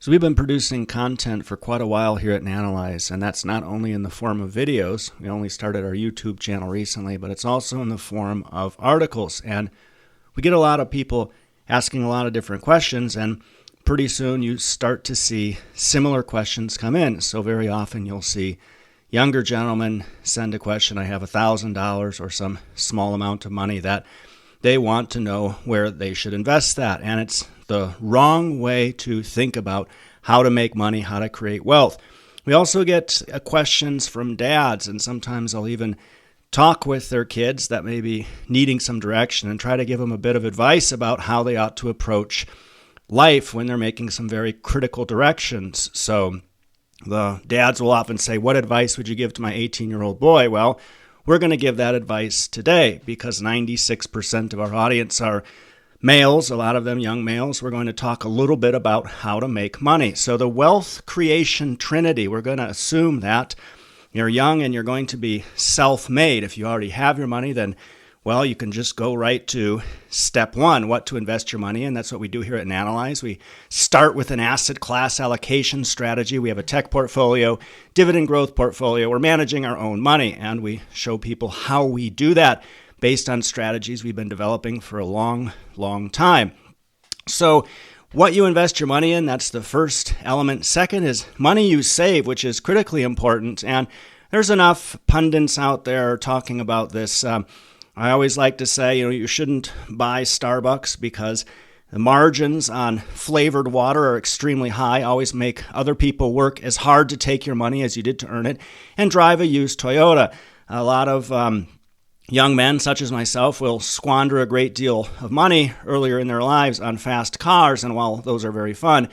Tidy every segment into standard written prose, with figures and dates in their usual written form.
So we've been producing content for quite a while here at Nanalyze, and that's not only in the form of videos. We only started our YouTube channel recently, but it's also in the form of articles. And we get a lot of people asking a lot of different questions, and pretty soon you start to see similar questions come in. So very often you'll see younger gentlemen send a question. I have $1,000 or some small amount of money that they want to know where they should invest that. And it's the wrong way to think about how to make money, how to create wealth. We also get questions from dads, and sometimes I'll even talk with their kids that may be needing some direction and try to give them a bit of advice about how they ought to approach life when they're making some very critical directions. So the dads will often say, "What advice would you give to my 18-year-old boy?" Well, we're going to give that advice today because 96% of our audience are males, a lot of them young males. We're going to talk a little bit about how to make money. So the wealth creation trinity, we're going to assume that you're young and you're going to be self-made. If you already have your money, then, well, you can just go right to step one, what to invest your money in. That's what we do here at Nanalyze. We start with an asset class allocation strategy. We have a tech portfolio, dividend growth portfolio. We're managing our own money, and we show people how we do that based on strategies we've been developing for a long, long time. So what you invest your money in, that's the first element. Second is money you save, which is critically important. And there's enough pundits out there talking about this. I always like to say, you shouldn't buy Starbucks because the margins on flavored water are extremely high. Always make other people work as hard to take your money as you did to earn it. And drive a used Toyota. A lot of young men, such as myself, will squander a great deal of money earlier in their lives on fast cars, and while those are very fun,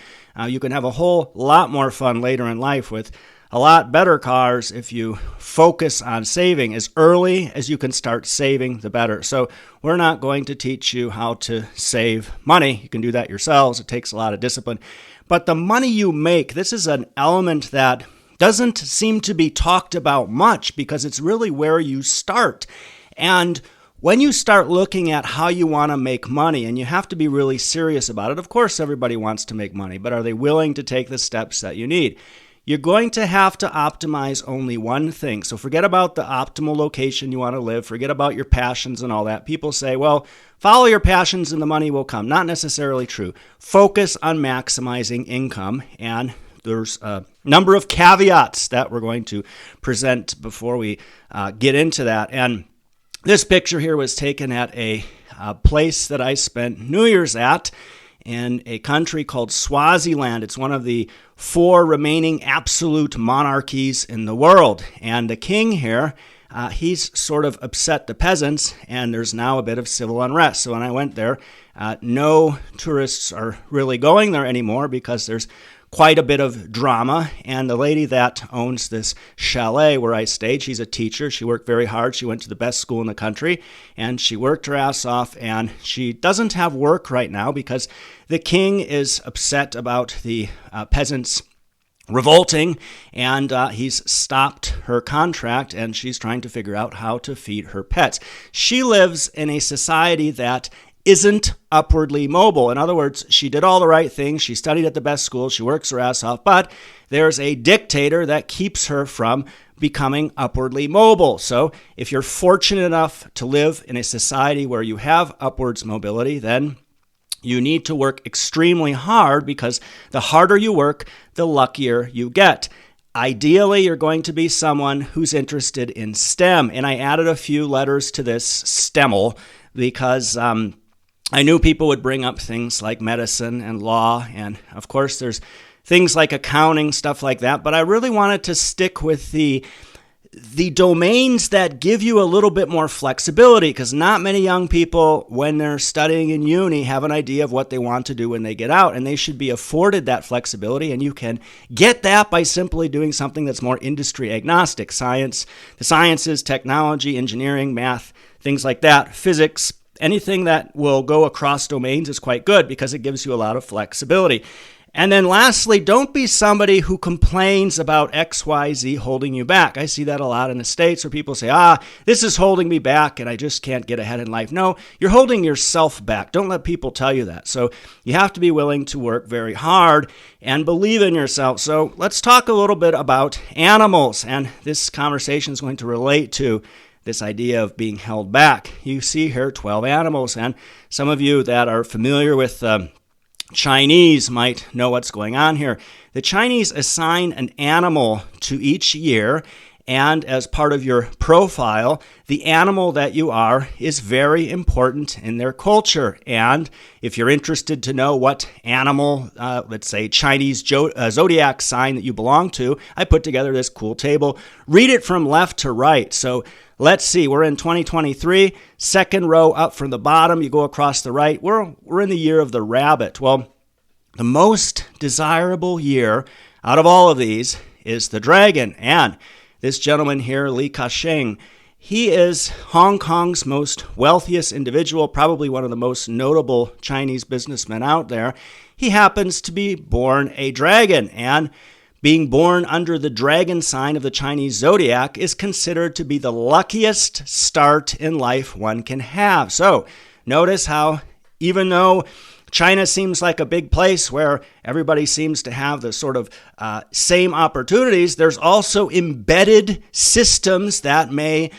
you can have a whole lot more fun later in life with a lot better cars if you focus on saving. As early as you can start saving, the better. So we're not going to teach you how to save money. You can do that yourselves. It takes a lot of discipline. But the money you make, this is an element that doesn't seem to be talked about much because it's really where you start. And when you start looking at how you want to make money, and you have to be really serious about it, of course everybody wants to make money, but are they willing to take the steps that you need? You're going to have to optimize only one thing. So forget about the optimal location you want to live. Forget about your passions and all that. People say, well, follow your passions and the money will come. Not necessarily true. Focus on maximizing income, and there's a number of caveats that we're going to present before we get into that. And this picture here was taken at a place that I spent New Year's at in a country called Swaziland. It's one of the 4 remaining absolute monarchies in the world. And the king here, he's sort of upset the peasants, and there's now a bit of civil unrest. So when I went there, no tourists are really going there anymore because there's quite a bit of drama. And the lady that owns this chalet where I stayed, she's a teacher. She worked very hard. She went to the best school in the country, and she worked her ass off, and she doesn't have work right now because the king is upset about the peasants revolting, and he's stopped her contract, and she's trying to figure out how to feed her pets. She lives in a society that isn't upwardly mobile. In other words, she did all the right things. She studied at the best school. She works her ass off. But there's a dictator that keeps her from becoming upwardly mobile. So if you're fortunate enough to live in a society where you have upwards mobility, then you need to work extremely hard because the harder you work, the luckier you get. Ideally, you're going to be someone who's interested in STEM. And I added a few letters to this STEML because I knew people would bring up things like medicine and law, and of course there's things like accounting, stuff like that, but I really wanted to stick with the domains that give you a little bit more flexibility, because not many young people, when they're studying in uni, have an idea of what they want to do when they get out, and they should be afforded that flexibility, and you can get that by simply doing something that's more industry agnostic. Science, the sciences, technology, engineering, math, things like that, physics. Anything that will go across domains is quite good because it gives you a lot of flexibility. And then lastly, don't be somebody who complains about XYZ holding you back. I see that a lot in the States where people say, this is holding me back and I just can't get ahead in life. No, you're holding yourself back. Don't let people tell you that. So you have to be willing to work very hard and believe in yourself. So let's talk a little bit about animals. And this conversation is going to relate to this idea of being held back. You see here 12 animals. And some of you that are familiar with Chinese might know what's going on here. The Chinese assign an animal to each year, and as part of your profile, the animal that you are is very important in their culture. And if you're interested to know what animal, let's say Chinese zodiac sign that you belong to, I put together this cool table. Read it from left to right. So let's see, we're in 2023, second row up from the bottom, you go across the right. We're in the year of the rabbit. Well, the most desirable year out of all of these is the dragon. And this gentleman here, Li Ka-shing, he is Hong Kong's most wealthiest individual, probably one of the most notable Chinese businessmen out there. He happens to be born a dragon, and being born under the dragon sign of the Chinese zodiac is considered to be the luckiest start in life one can have. So notice how even though China seems like a big place where everybody seems to have the sort of same opportunities, there's also embedded systems that may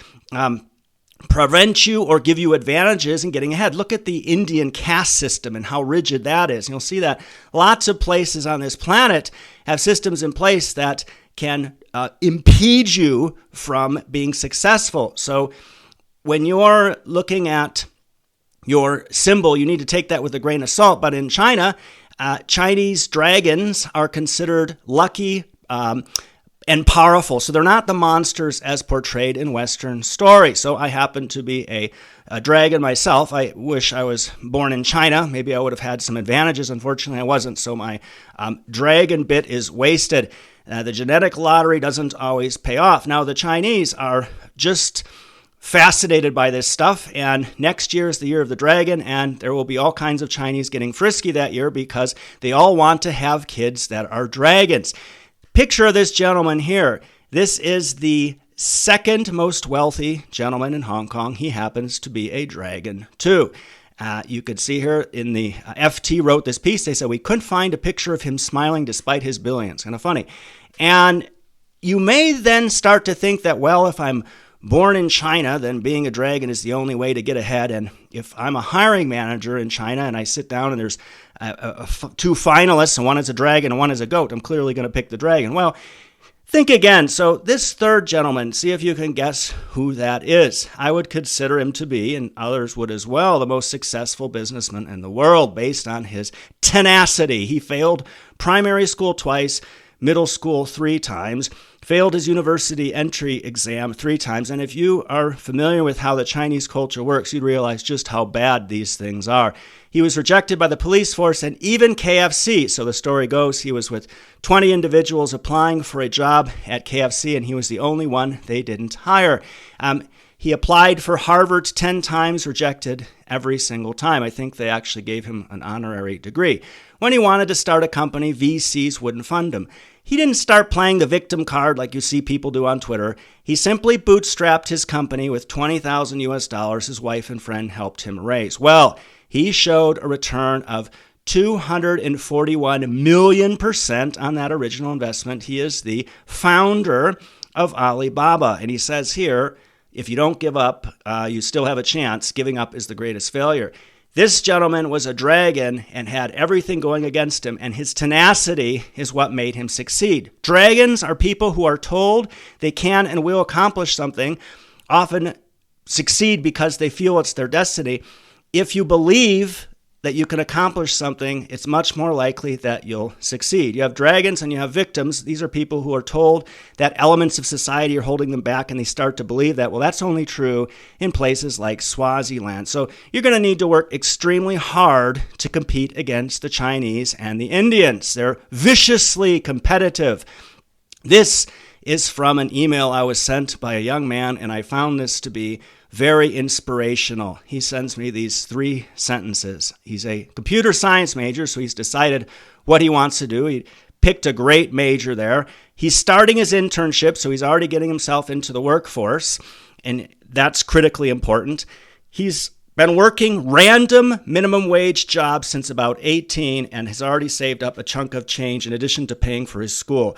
prevent you or give you advantages in getting ahead. Look at the Indian caste system and how rigid that is. You'll see that lots of places on this planet have systems in place that can impede you from being successful. So when you're looking at your symbol, you need to take that with a grain of salt. But in China, Chinese dragons are considered lucky and powerful. So they're not the monsters as portrayed in Western stories. So I happen to be a dragon myself. I wish I was born in China. Maybe I would have had some advantages. Unfortunately, I wasn't. So my dragon bit is wasted. The genetic lottery doesn't always pay off. Now, the Chinese are just fascinated by this stuff, and next year is the year of the dragon, and there will be all kinds of Chinese getting frisky that year because they all want to have kids that are dragons. Picture this gentleman here. This is the second most wealthy gentleman in Hong Kong. He happens to be a dragon too. You could see here in the FT wrote this piece. They said, we couldn't find a picture of him smiling despite his billions. Kind of funny. And you may then start to think that, well, if I'm born in China, then being a dragon is the only way to get ahead. And if I'm a hiring manager in China and I sit down and there's two finalists, and one is a dragon and one is a goat, I'm clearly going to pick the dragon. Well, think again. So this third gentleman, see if you can guess who that is. I would consider him to be, and others would as well, the most successful businessman in the world based on his tenacity. He failed primary school twice, middle school 3 times, failed his university entry exam 3 times. And if you are familiar with how the Chinese culture works, you'd realize just how bad these things are. He was rejected by the police force and even KFC. So the story goes, he was with 20 individuals applying for a job at KFC, and he was the only one they didn't hire. He applied for Harvard 10 times, rejected every single time. I think they actually gave him an honorary degree. When he wanted to start a company, VCs wouldn't fund him. He didn't start playing the victim card like you see people do on Twitter. He simply bootstrapped his company with $20,000 his wife and friend helped him raise. Well, he showed a return of 241 million% on that original investment. He is the founder of Alibaba. And he says here, if you don't give up, you still have a chance. Giving up is the greatest failure. This gentleman was a dragon and had everything going against him, and his tenacity is what made him succeed. Dragons are people who are told they can and will accomplish something, often succeed because they feel it's their destiny. If you believe that you can accomplish something, it's much more likely that you'll succeed. You have dragons and you have victims. These are people who are told that elements of society are holding them back, and they start to believe that. Well, that's only true in places like Swaziland. So you're going to need to work extremely hard to compete against the Chinese and the Indians. They're viciously competitive. This is from an email I was sent by a young man, and I found this to be very inspirational. He sends me these 3 sentences. He's a computer science major, so he's decided what he wants to do. He picked a great major there. He's starting his internship, so he's already getting himself into the workforce, and that's critically important. He's been working random minimum wage jobs since about 18 and has already saved up a chunk of change in addition to paying for his school.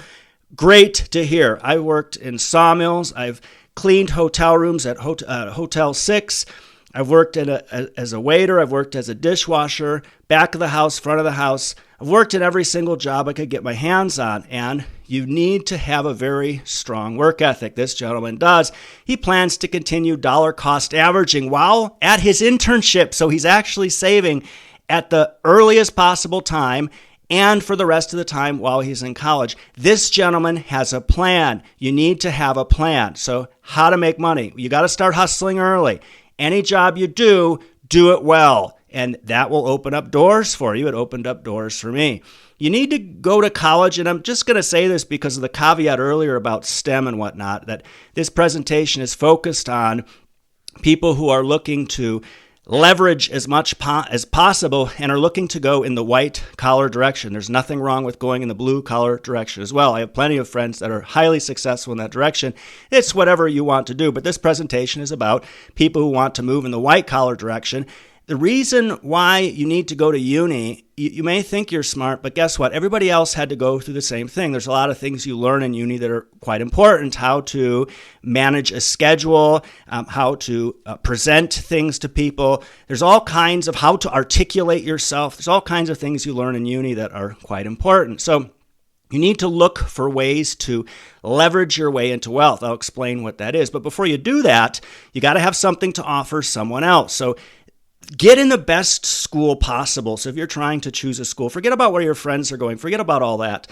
Great to hear. I worked in sawmills. I've cleaned hotel rooms at Hotel 6. I've worked as a waiter. I've worked as a dishwasher, back of the house, front of the house. I've worked in every single job I could get my hands on, and you need to have a very strong work ethic. This gentleman does. He plans to continue dollar cost averaging while at his internship, so he's actually saving at the earliest possible time and for the rest of the time while he's in college. This gentleman has a plan. You need to have a plan. So how to make money? You got to start hustling early. Any job you do it well. And that will open up doors for you. It opened up doors for me. You need to go to college, and I'm just going to say this because of the caveat earlier about STEM and whatnot, that this presentation is focused on people who are looking to leverage as much as possible and are looking to go in the white-collar direction. There's nothing wrong with going in the blue-collar direction as well. I have plenty of friends that are highly successful in that direction. It's whatever you want to do, but this presentation is about people who want to move in the white-collar direction. The reason why you need to go to uni, you may think you're smart, but guess what? Everybody else had to go through the same thing. There's a lot of things you learn in uni that are quite important. How to manage a schedule, how to present things to people. There's all kinds of how to articulate yourself. There's all kinds of things you learn in uni that are quite important. So you need to look for ways to leverage your way into wealth. I'll explain what that is. But before you do that, you got to have something to offer someone else. So get in the best school possible. So if you're trying to choose a school, forget about where your friends are going. Forget about all that.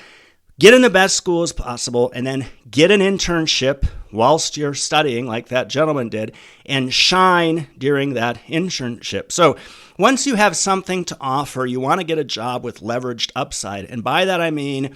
Get in the best school as possible and then get an internship whilst you're studying like that gentleman did and shine during that internship. So once you have something to offer, you want to get a job with leveraged upside. And by that I mean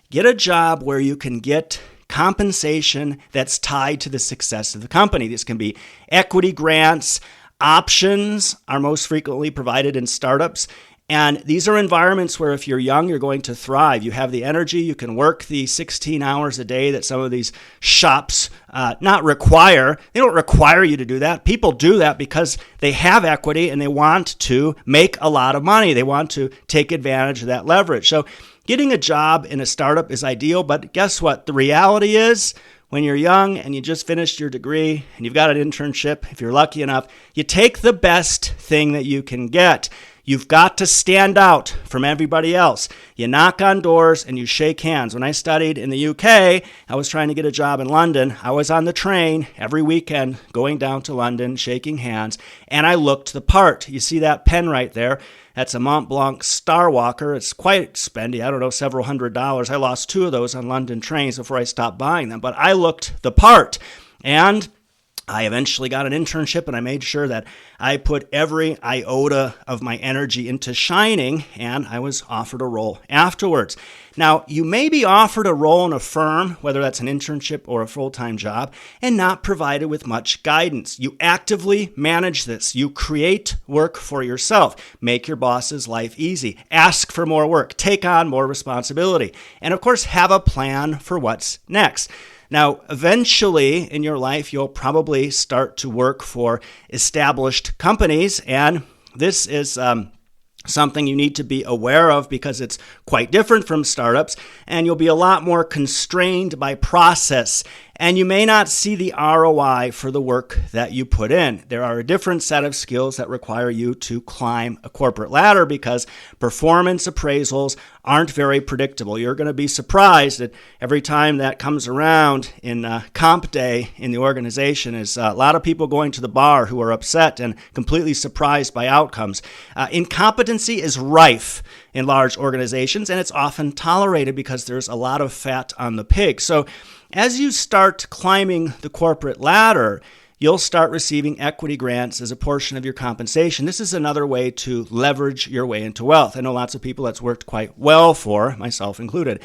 get a job where you can get compensation that's tied to the success of the company. This can be equity grants. Options are most frequently provided in startups. And these are environments where if you're young, you're going to thrive. You have the energy. You can work the 16 hours a day that some of these shops not require. They don't require you to do that. People do that because they have equity and they want to make a lot of money. They want to take advantage of that leverage. So getting a job in a startup is ideal. But guess what? The reality is, when you're young and you just finished your degree and you've got an internship, if you're lucky enough, you take the best thing that you can get. You've got to stand out from everybody else. You knock on doors and you shake hands. When I studied in the UK, I was trying to get a job in London. I was on the train every weekend going down to London, shaking hands, and I looked the part. You see that pen right there? That's a Mont Blanc Star Walker. It's quite spendy. I don't know, several $100s. I lost 2 of those on London trains before I stopped buying them. But I looked the part. And I eventually got an internship, and I made sure that I put every iota of my energy into shining, and I was offered a role afterwards. Now, you may be offered a role in a firm, whether that's an internship or a full-time job, and not provided with much guidance. You actively manage this. You create work for yourself. Make your boss's life easy. Ask for more work. Take on more responsibility. And, of course, have a plan for what's next. Now, eventually in your life, you'll probably start to work for established companies, and this is something you need to be aware of because it's quite different from startups, and you'll be a lot more constrained by process, and you may not see the ROI for the work that you put in. There are a different set of skills that require you to climb a corporate ladder because performance appraisals aren't very predictable. You're going to be surprised that every time that comes around in comp day in the organization is a lot of people going to the bar who are upset and completely surprised by outcomes. Incompetency is rife in large organizations, and it's often tolerated because there's a lot of fat on the pig. So as you start climbing the corporate ladder, you'll start receiving equity grants as a portion of your compensation. This is another way to leverage your way into wealth. I know lots of people that's worked quite well for, myself included.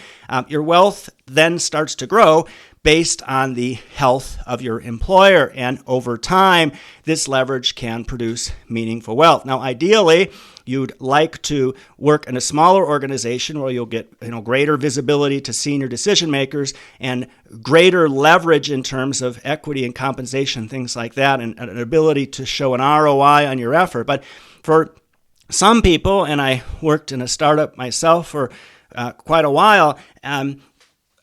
Your wealth then starts to grow based on the health of your employer. And over time, this leverage can produce meaningful wealth. Now, ideally, you'd like to work in a smaller organization where you'll get greater visibility to senior decision makers and greater leverage in terms of equity and compensation, things like that, and an ability to show an ROI on your effort. But for some people, and I worked in a startup myself for quite a while,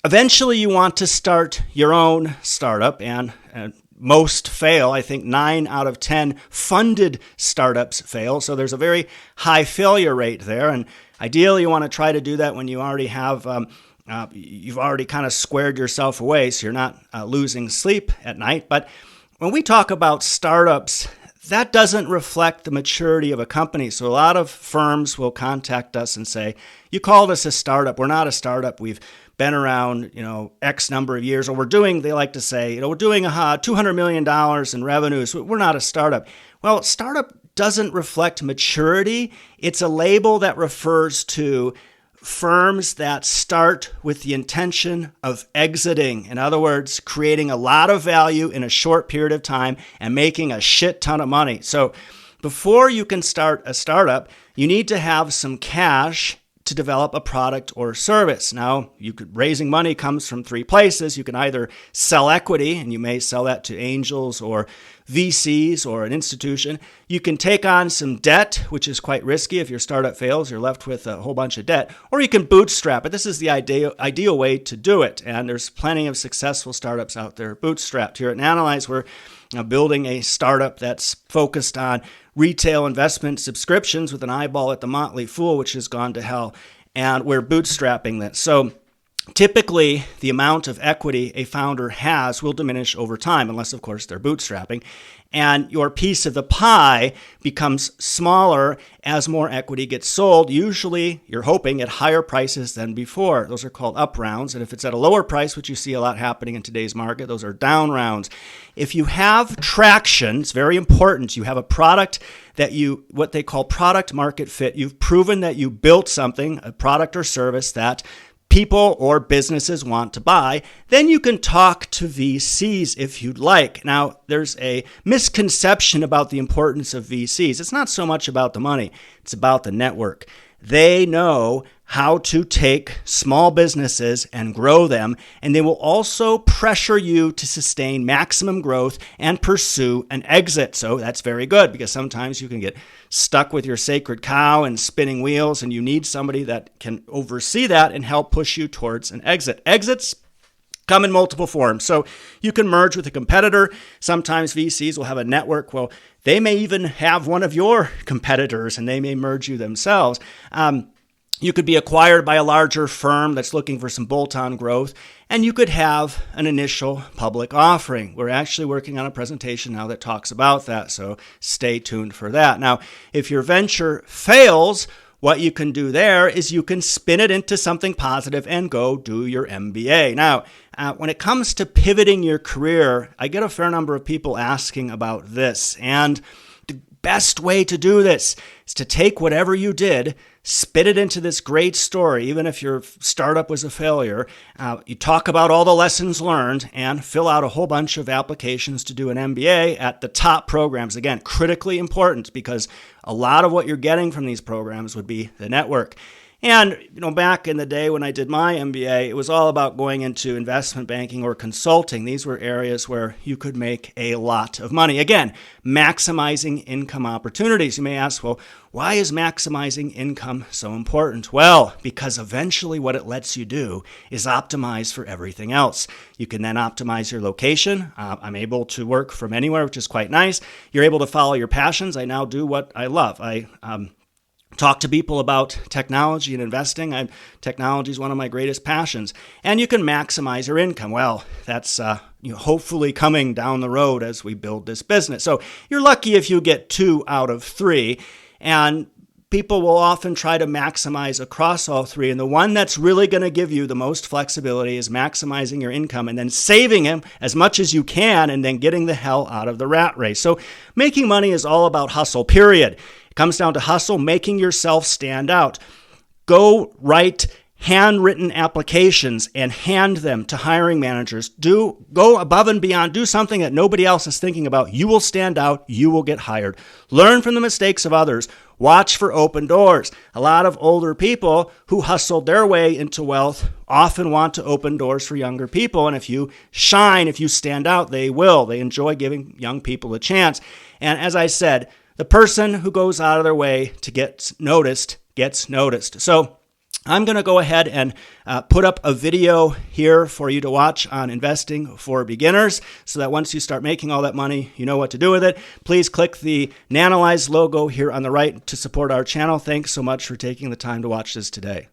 eventually you want to start your own startup, and most fail. I think 9 out of 10 funded startups fail. So there's a very high failure rate there. And ideally, you want to try to do that when you already have, you've already kind of squared yourself away, so you're not losing sleep at night. But when we talk about startups, that doesn't reflect the maturity of a company. So a lot of firms will contact us and say, you called us a startup. We're not a startup. We've been around, X number of years, or they like to say, we're doing $200 million in revenues. We're not a startup. Well, startup doesn't reflect maturity. It's a label that refers to firms that start with the intention of exiting. In other words, creating a lot of value in a short period of time and making a shit ton of money. So before you can start a startup, you need to have some cash to develop a product or service. Now, raising money comes from 3 places. You can either sell equity, and you may sell that to angels or VCs or an institution. You can take on some debt, which is quite risky. If your startup fails, you're left with a whole bunch of debt. Or you can bootstrap it. This is the ideal way to do it. And there's plenty of successful startups out there bootstrapped. Here at Nanalyze, we're building a startup that's focused on retail investment subscriptions with an eyeball at the Motley Fool, which has gone to hell. And we're bootstrapping this. So typically, the amount of equity a founder has will diminish over time, unless, of course, they're bootstrapping. And your piece of the pie becomes smaller as more equity gets sold. Usually, you're hoping at higher prices than before. Those are called up rounds. And if it's at a lower price, which you see a lot happening in today's market, those are down rounds. If you have traction, it's very important. You have a product that what they call product market fit. You've proven that you built something, a product or service that people or businesses want to buy, then you can talk to VCs if you'd like. Now, there's a misconception about the importance of VCs. It's not so much about the money, it's about the network. They know how to take small businesses and grow them, and they will also pressure you to sustain maximum growth and pursue an exit. So that's very good, because sometimes you can get stuck with your sacred cow and spinning wheels, and you need somebody that can oversee that and help push you towards an exit. Exits come in multiple forms. So you can merge with a competitor. Sometimes VCs will have a network. Well, they may even have one of your competitors, and they may merge you themselves. You could be acquired by a larger firm that's looking for some bolt-on growth, and you could have an initial public offering. We're actually working on a presentation now that talks about that, so stay tuned for that. Now, if your venture fails, what you can do there is you can spin it into something positive and go do your MBA. Now, when it comes to pivoting your career, I get a fair number of people asking about this, and the best way to do this is to take whatever you did, spit it into this great story, even if your startup was a failure. You talk about all the lessons learned and fill out a whole bunch of applications to do an MBA at the top programs. Again, critically important, because a lot of what you're getting from these programs would be the network. And, back in the day when I did my MBA, it was all about going into investment banking or consulting. These were areas where you could make a lot of money. Again, maximizing income opportunities. You may ask, well, why is maximizing income so important? Well, because eventually what it lets you do is optimize for everything else. You can then optimize your location. I'm able to work from anywhere, which is quite nice. You're able to follow your passions. I now do what I love. I talk to people about technology and investing. Technology is one of my greatest passions. And you can maximize your income. Well, that's hopefully coming down the road as we build this business. So you're lucky if you get 2 out of 3. And people will often try to maximize across all 3. And the one that's really going to give you the most flexibility is maximizing your income and then saving them as much as you can and then getting the hell out of the rat race. So making money is all about hustle, period. It comes down to hustle, making yourself stand out. Go write handwritten applications and hand them to hiring managers. Go above and beyond. Do something that nobody else is thinking about. You will stand out. You will get hired. Learn from the mistakes of others. Watch for open doors. A lot of older people who hustled their way into wealth often want to open doors for younger people. And if you shine, if you stand out, they will. They enjoy giving young people a chance. And as I said, the person who goes out of their way to get noticed gets noticed. So I'm going to go ahead and put up a video here for you to watch on investing for beginners so that once you start making all that money, you know what to do with it. Please click the Nanalyze logo here on the right to support our channel. Thanks so much for taking the time to watch this today.